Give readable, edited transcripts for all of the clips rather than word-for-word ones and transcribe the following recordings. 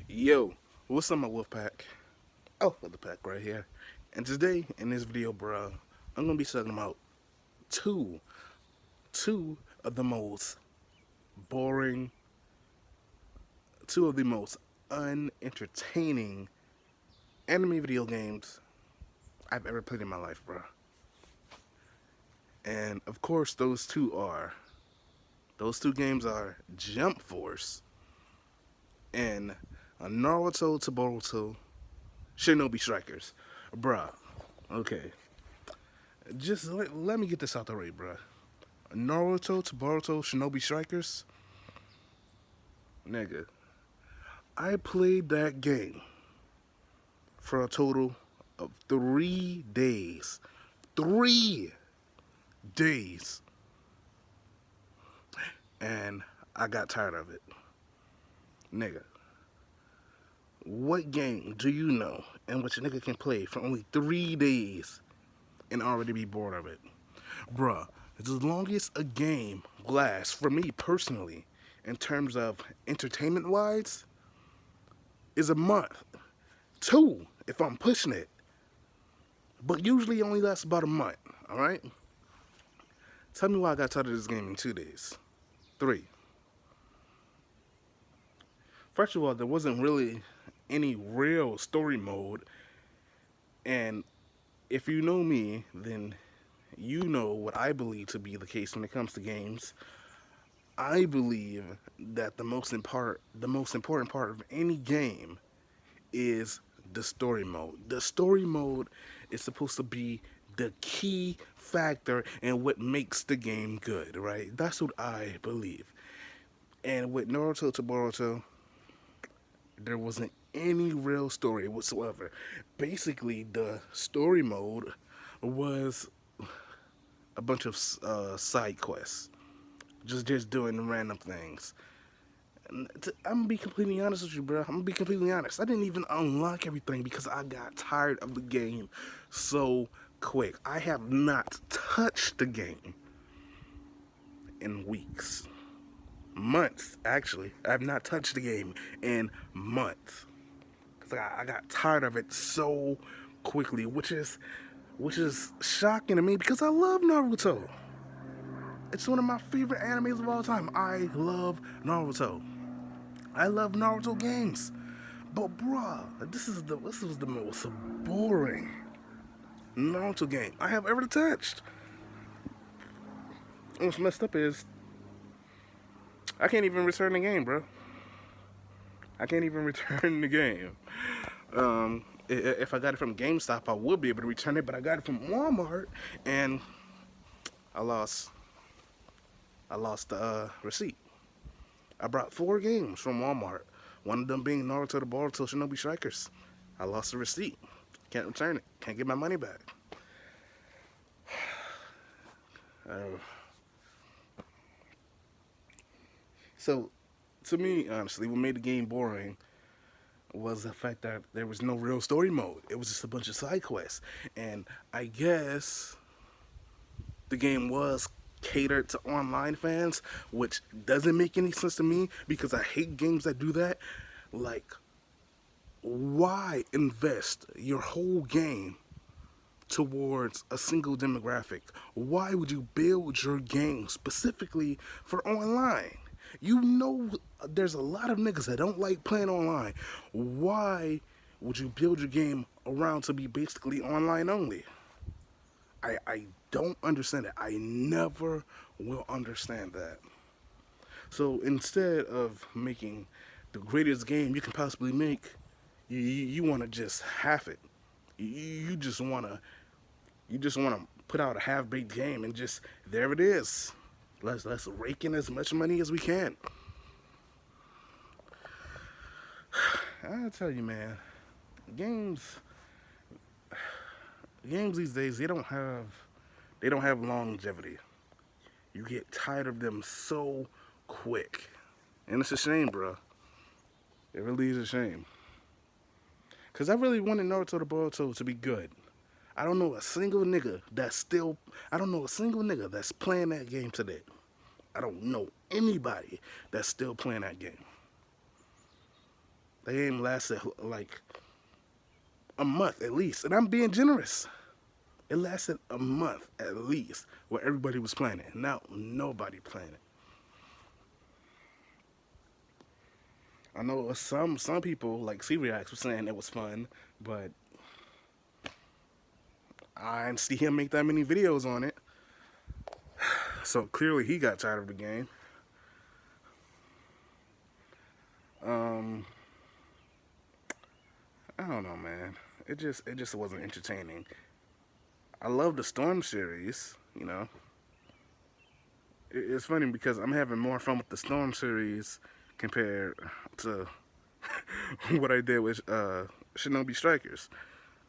Yo, what's up, my wolf pack? Alpha the pack right here. And today, in this video, bro, I'm gonna be talking about two, two of the most boring, two of the most unentertaining anime video games I've ever played in my life, bro. And of course, those two games are Jump Force and Naruto To Boruto Shinobi Strikers, bruh. Okay, just let me get this out the way, bruh. Naruto to Boruto Shinobi Strikers, nigga. I played that game for a total of 3 days. 3 days. And I got tired of it. Nigga, what game do you know in which a nigga can play for only 3 days and already be bored of it? Bruh, as long as a game lasts, for me personally, in terms of entertainment wise, is a month. Two, if I'm pushing it. But usually it only lasts about a month, alright? Tell me why I got tired of this game in 2 days. Three. First of all, there wasn't really any real story mode. And if you know me, then you know what I believe to be the case when it comes to games. I believe that the most important part of any game is the story mode. The story mode is supposed to be the key factor in what makes the game good, right? That's what I believe. And with Naruto to Boruto, there wasn't any real story whatsoever. Basically, the story mode was a bunch of side quests, just doing random things. I'm gonna be completely honest with you, bro. I'm gonna be completely honest. I didn't even unlock everything because I got tired of the game so quick. I have not touched the game in weeks, months actually. I have not touched the game in months because I got tired of it so quickly, which is shocking to me because I love Naruto. It's one of my favorite animes of all time. I love Naruto. I love Naruto games. But bruh, this was the most boring Naruto game I have ever touched. And what's messed up is I can't even return the game, bro. I can't even return the game. If I got it from GameStop, I would be able to return it, but I got it from Walmart, and I lost. I lost the receipt. I brought 4 games from Walmart. One of them being Naruto to Boruto Shinobi Strikers. I lost the receipt. Can't return it. Can't get my money back. Uh, so, to me, honestly, what made the game boring was the fact that there was no real story mode. It was just a bunch of side quests. And I guess the game was catered to online fans, which doesn't make any sense to me because I hate games that do that. Like, why invest your whole game towards a single demographic? Why would you build your game specifically for online? You know, there's a lot of niggas that don't like playing online. Why would you build your game around to be basically online only? I don't understand it. I never will understand that. So instead of making the greatest game you can possibly make, you want to just half it. You just want to put out a half baked game and just there it is. Let's rake in as much money as we can. I tell you, man, games games these days they don't have longevity. You get tired of them so quick, and it's a shame, bro. It really is a shame. Cause I really wanted Naruto to Boruto to be good. I don't know a single nigga that's still. I don't know a single nigga that's playing that game today. I don't know anybody that's still playing that game. The game lasted like a month at least, and I'm being generous. It lasted a month at least where everybody was playing it. Now nobody playing it. I know some people like C-Reacts were saying it was fun, but I didn't see him make that many videos on it. So clearly he got tired of the game. Um, I don't know, man. It just wasn't entertaining. I love the Storm series, you know. It's funny because I'm having more fun with the Storm series compared to what I did with Shinobi Strikers.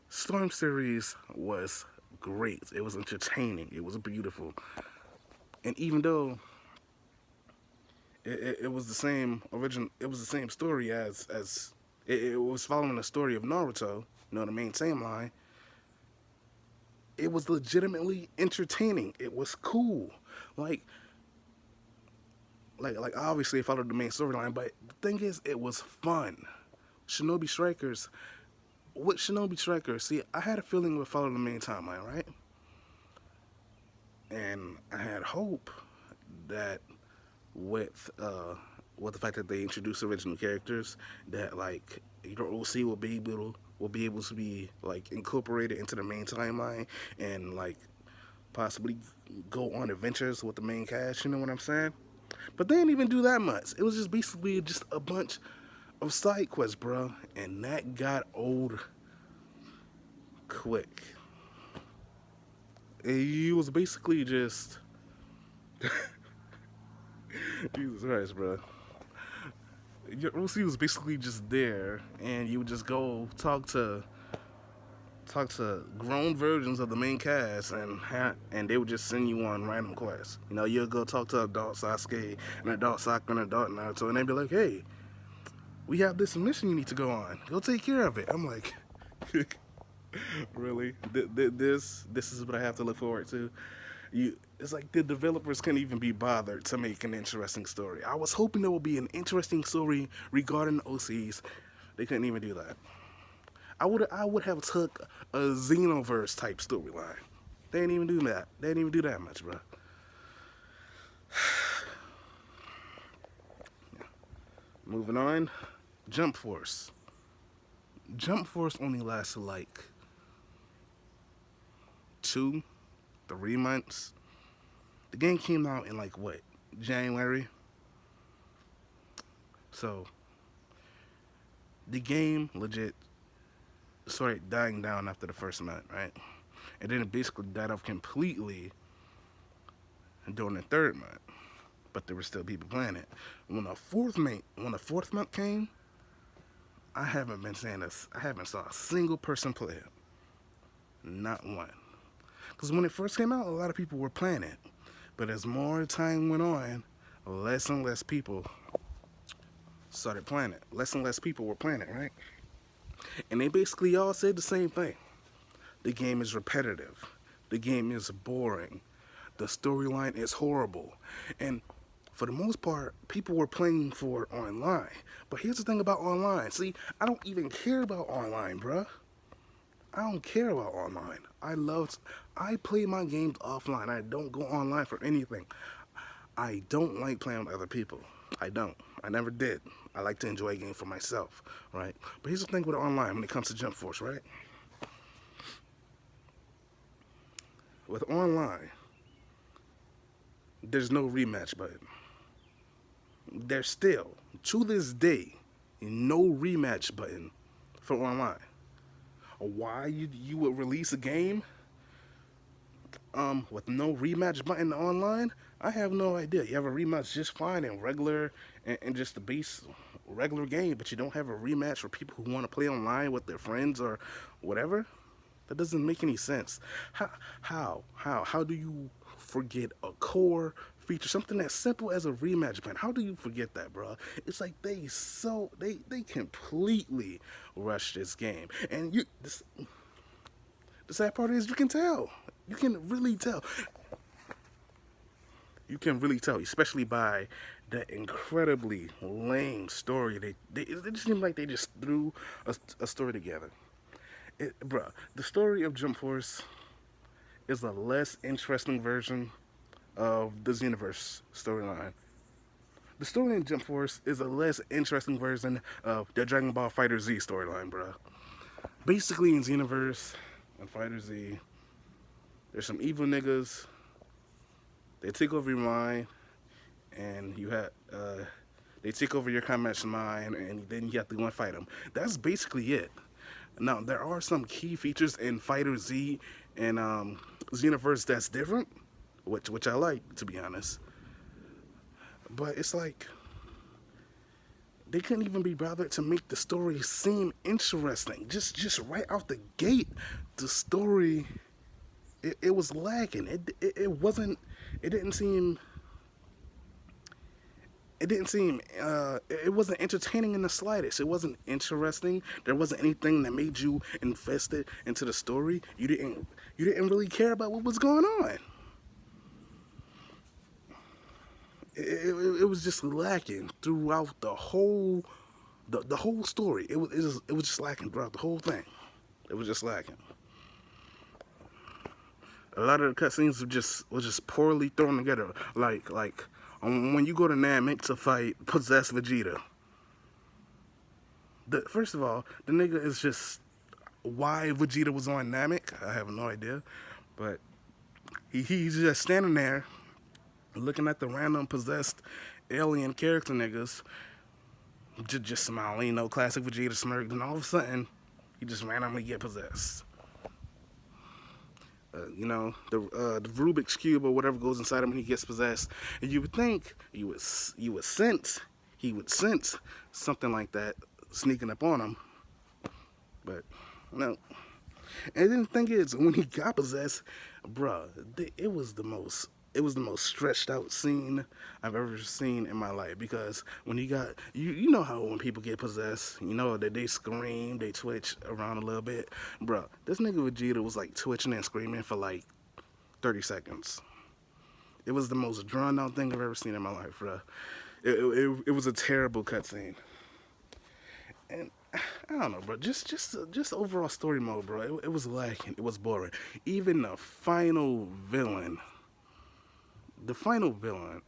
Storm series was great. It was entertaining. It was beautiful. And even though it was the same original, it was the same story as it was following the story of Naruto, you know, the main timeline. It was legitimately entertaining. It was cool. Like like obviously it followed the main storyline, but the thing is, it was fun. Shinobi Strikers, with Shinobi Strikers, see, I had a feeling it would follow the main timeline, right? And I had hope that with the fact that they introduced original characters, that like your OC will be able to be like incorporated into the main timeline and like possibly go on adventures with the main cast. You know what I'm saying? But they didn't even do that much. It was just basically just a bunch of side quests, bro, and that got old quick. It was basically just Jesus Christ, bro. Your OC was basically just there, and you would just go talk to grown versions of the main cast, and they would just send you on random quests. You know, you'll go talk to adult Sasuke and adult Sakura and adult Naruto, and they'd be like, "Hey, we have this mission you need to go on. Go take care of it." I'm like, really? This is what I have to look forward to. It's like the developers couldn't even be bothered to make an interesting story. I was hoping there would be an interesting story regarding the OCs. They couldn't even do that. I would have took a Xenoverse type storyline. They didn't even do that. They didn't even do that much, bro. Moving on, Jump Force. Jump Force only lasted like 2, 3 months. The game came out in like what, January? So the game legit started dying down after the first month, right? And then it basically died off completely during the third month. But there were still people playing it. When the fourth month came, I haven't been saying this. I haven't saw a single person play it. Not one. Because when it first came out, a lot of people were playing it. But as more time went on, less and less people started playing it. Less and less people were playing it, right? And they basically all said the same thing. The game is repetitive. The game is boring. The storyline is horrible. And for the most part, people were playing for it online. But here's the thing about online. See, I don't even care about online, bruh. I don't care about online. I play my games offline. I don't go online for anything. I don't like playing with other people. I don't. I never did. I like to enjoy a game for myself, right? But here's the thing with online when it comes to Jump Force, right? With online, there's no rematch button. There's still, to this day, no rematch button for online. Why you would release a game with no rematch button online? I have no idea. You have a rematch just fine in regular and just the base regular game, but you don't have a rematch for people who want to play online with their friends or whatever. That doesn't make any sense. How do you forget a core feature, something as simple as a rematch button? How do you forget that, bro? It's like they completely rushed this game, and the sad part is you can tell. You can really tell. You can really tell, especially by that incredibly lame story. It just seemed like they just threw a story together. Bruh, the story of Jump Force is a less interesting version of the Xenoverse storyline. The story in Jump Force is a less interesting version of the Dragon Ball Fighter Z storyline, bruh. Basically, in Xenoverse and Fighter Z, there's some evil niggas. They take over your mind, and they take over your combat's mind, and then you have to go and fight them. That's basically it. Now, there are some key features in Fighter Z and Xenoverse that's different, which I like, to be honest. But it's like they couldn't even be bothered to make the story seem interesting. Just right out the gate, the story it was lacking. It wasn't. It didn't seem. It didn't seem. It wasn't entertaining in the slightest. It wasn't interesting. There wasn't anything that made you invested into the story. You didn't. You didn't really care about what was going on. It was just lacking throughout the whole story. It was just lacking throughout the whole thing. It was just lacking. A lot of the cutscenes were just poorly thrown together. Like when you go to Namek to fight possessed Vegeta. First of all, the nigga is just why Vegeta was on Namek. I have no idea, but he's just standing there looking at the random possessed alien character niggas, just smiling, classic Vegeta smirk. Then all of a sudden, he just randomly get possessed. The Rubik's cube or whatever goes inside him, and he gets possessed. And you would think you would sense he would sense something like that sneaking up on him, but no. And then the thing is, when he got possessed, bruh, it was the most stretched out scene I've ever seen in my life. Because when you know how when people get possessed, you know that they scream, they twitch around a little bit, bruh. This nigga Vegeta was like twitching and screaming for like 30 seconds. It was the most drawn out thing I've ever seen in my life, bruh. It was a terrible cutscene. And I don't know, bro. Just overall story mode, bro. It was lacking. It was boring. Even the final villain,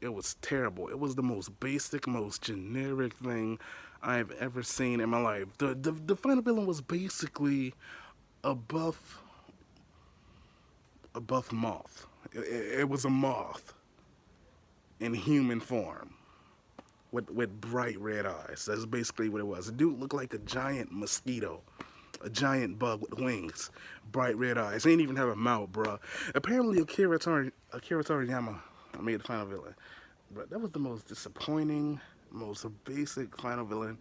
it was terrible. It was the most basic, most generic thing I've ever seen in my life. The final villain was basically a buff moth. It was a moth in human form with bright red eyes. That's basically what it was. The dude looked like a giant mosquito, a giant bug with wings, bright red eyes. He didn't even have a mouth, bruh. Apparently, Akira Toriyama made the final villain, but that was the most disappointing, most basic final villain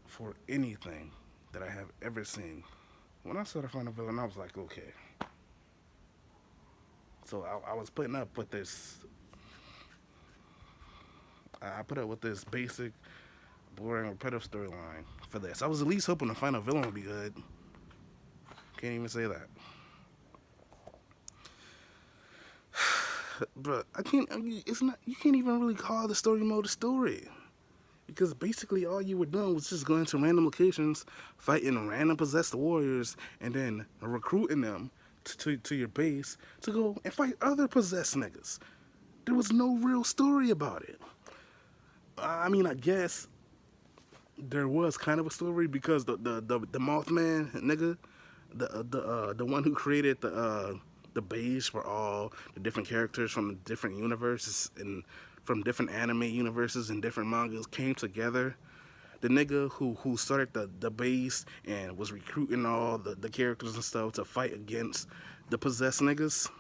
for anything that I have ever seen. When I saw the final villain, I was like, okay. So I was putting up with this. I put up with this basic, boring, repetitive storyline for this. I was at least hoping the final villain would be good. Can't even say that. But I can't. It's not. You can't even really call the story mode a story, because basically all you were doing was just going to random locations, fighting random possessed warriors, and then recruiting them to your base to go and fight other possessed niggas. There was no real story about it. I mean, I guess there was kind of a story because the Mothman nigga, the one who created the base for all the different characters from different universes and from different anime universes and different mangas came together. The nigga who started the base and was recruiting all the characters and stuff to fight against the possessed niggas.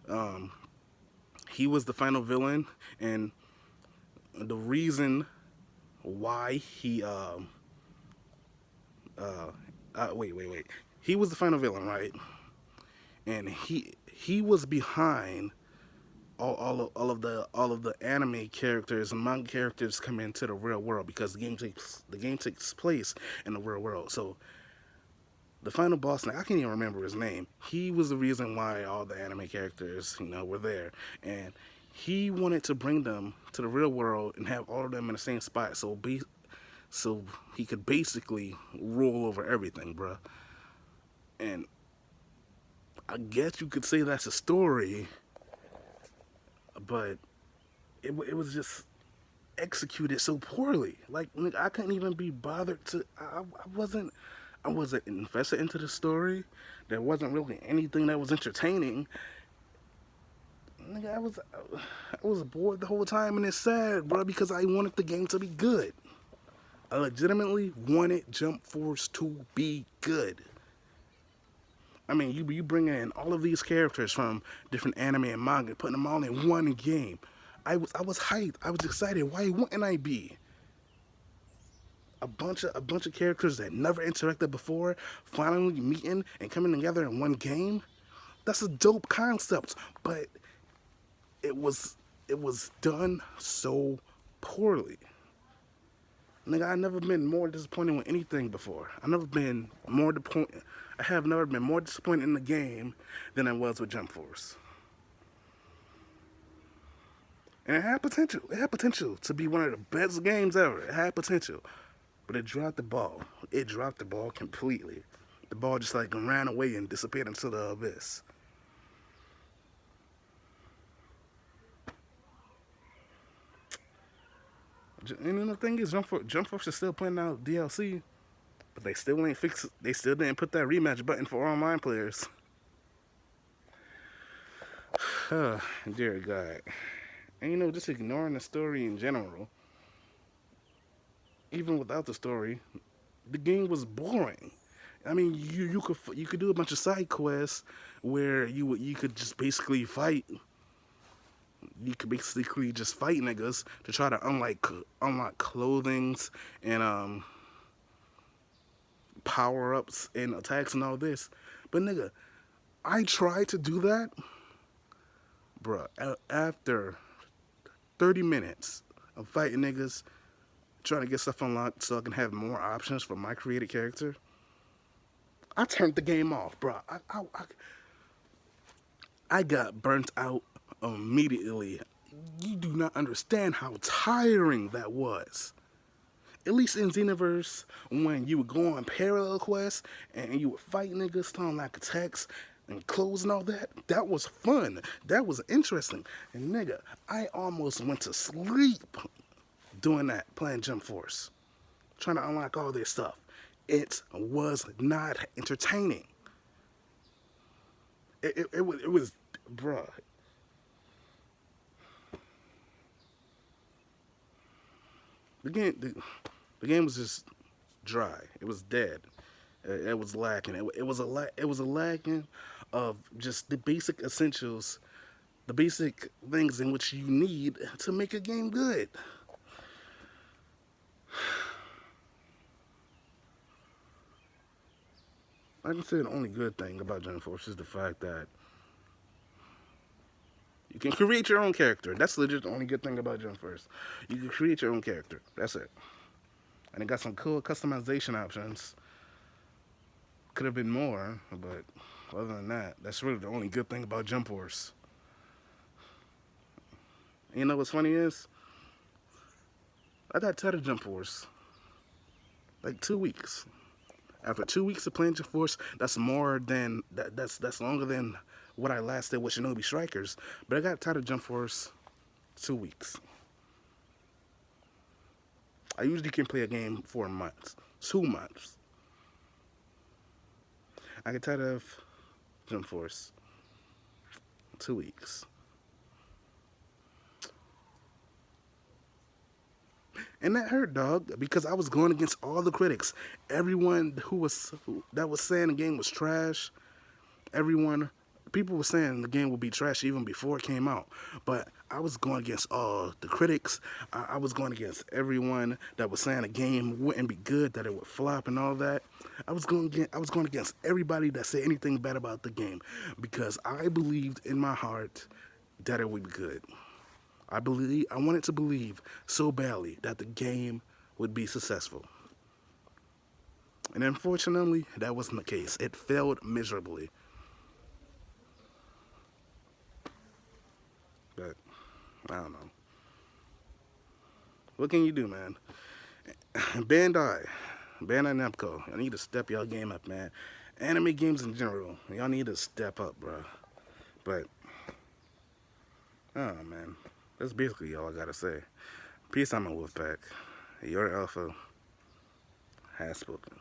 Um, he was the final villain, and the reason why wait. He was the final villain, right? And he was behind all of the anime characters and manga characters coming into the real world, because the game takes place in the real world. So the final boss, now I can't even remember his name. He was the reason why all the anime characters, were there, and He wanted to bring them to the real world and have all of them in the same spot, so he could basically rule over everything, bruh. And I guess you could say that's a story, but it was just executed so poorly. Like, I couldn't even be bothered to. I wasn't invested into the story. There wasn't really anything that was entertaining. Nigga, I was bored the whole time, and it's sad, bro, because I wanted the game to be good. I legitimately wanted Jump Force to be good. I mean, you bring in all of these characters from different anime and manga, putting them all in one game. I was hyped. I was excited. Why wouldn't I be? A bunch of characters that never interacted before, finally meeting and coming together in one game. That's a dope concept, but it was it was done so poorly. Nigga, I never been more disappointed with anything before. I have never been more disappointed in the game than I was with Jump Force. And it had potential. It had potential to be one of the best games ever. It had potential. But it dropped the ball. It dropped the ball completely. The ball just like ran away and disappeared into the abyss. And the thing is, Jump Force is still putting out DLC, but they still ain't fix. They still didn't put that rematch button for online players. Dear God. And just ignoring the story in general, even without the story, the game was boring. I mean, you could do a bunch of side quests where you could just basically fight. You could basically just fight niggas to try to unlock clothings and power ups and attacks and all this. But nigga, I tried to do that, bruh. After 30 minutes of fighting niggas, trying to get stuff unlocked so I can have more options for my created character, I turned the game off, bruh. I got burnt out immediately. You do not understand how tiring that was. At least in Xenoverse, when you would go on parallel quests and you would fight niggas, telling like attacks and clothes and all that, that was fun. That was interesting. And nigga, I almost went to sleep doing that, playing Jump Force, trying to unlock all this stuff. It was not entertaining. It was, bruh. The game was just dry. It was dead. It was lacking. It was a lacking of just the basic essentials, the basic things in which you need to make a game good. I can say the only good thing about Jump Force is the fact that you can create your own character. That's legit the only good thing about Jump Force. You can create your own character. That's it. And it got some cool customization options. Could have been more, but other than that, that's really the only good thing about Jump Force. And you know what's funny is, I got tired of Jump Force like 2 weeks. After 2 weeks of playing Jump Force, that's more than that's longer than what I lasted with Shinobi Strikers. But I got tired of Jump Force 2 weeks. I usually can play a game for months, 2 months. I get tired of Jump Force 2 weeks. And that hurt, dog, because I was going against all the critics. Everyone that was saying the game was trash. Everyone, people were saying the game would be trash even before it came out. But I was going against all the critics. I was going against everyone that was saying the game wouldn't be good, that it would flop and all that. I was going against everybody that said anything bad about the game because I believed in my heart that it would be good. I wanted to believe so badly that the game would be successful. And unfortunately, that wasn't the case. It failed miserably. But I don't know. What can you do, man? Bandai, Bandai Namco, y'all need to step y'all game up, man. Anime games in general, y'all need to step up, bro. But, oh man, that's basically all I gotta say. Peace, I'm a Wolfpack. Your alpha has spoken.